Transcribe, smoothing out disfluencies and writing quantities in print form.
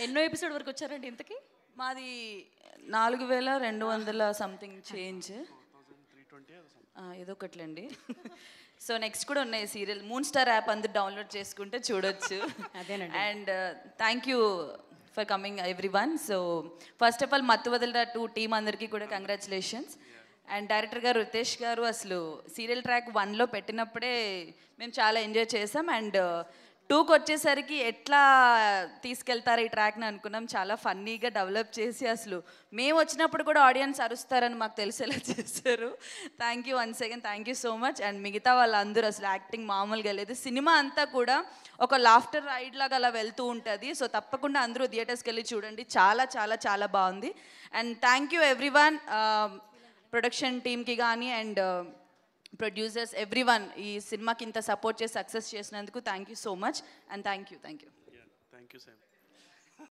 ఎన్నో ఎపిసోడ్ వరకు వచ్చారండి ఇంతకీ? మాది 4200 సంథింగ్ చేంజ్, ఏదో ఒకట్లండి. సో నెక్స్ట్ కూడా ఉన్నాయి సీరియల్. మూన్ స్టార్ యాప్ అందరు డౌన్లోడ్ చేసుకుంటే చూడొచ్చు. అదేనండి. And thank you for coming every one. So first of all మత్తు వదలరా 2 టీమ్ అందరికీ కూడా కంగ్రాచులేషన్స్. అండ్ డైరెక్టర్ గారు రితేష్ గారు అసలు సీరియల్ ట్రాక్ 1లో పెట్టినప్పుడే మేము చాలా ఎంజాయ్ చేసాం. అండ్ 2కి వచ్చేసరికి ఎట్లా తీసుకెళ్తారు ఈ ట్రాక్ని అనుకున్నాం. చాలా ఫన్నీగా డెవలప్ చేసి అసలు మేము వచ్చినప్పుడు కూడా ఆడియన్స్ అరుస్తారని మాకు తెలిసేలా చేశారు. Thank you once again, thank you so much. And మిగతా వాళ్ళందరూ అసలు యాక్టింగ్ మామూలుగా లేదు. సినిమా అంతా కూడా ఒక లాఫ్టర్ రైడ్ లాగా అలా వెళ్తూ ఉంటుంది. సో తప్పకుండా అందరూ థియేటర్స్కి వెళ్ళి చూడండి. చాలా చాలా చాలా బాగుంది. And thank you everyone, production టీమ్కి కానీ అండ్ ప్రొడ్యూసర్స్ ఎవ్రీవన్ ఈ సినిమాకి ఇంత సపోర్ట్ చేసి సక్సెస్ చేసినందుకు thank you so much. And thank you. Thank you sir.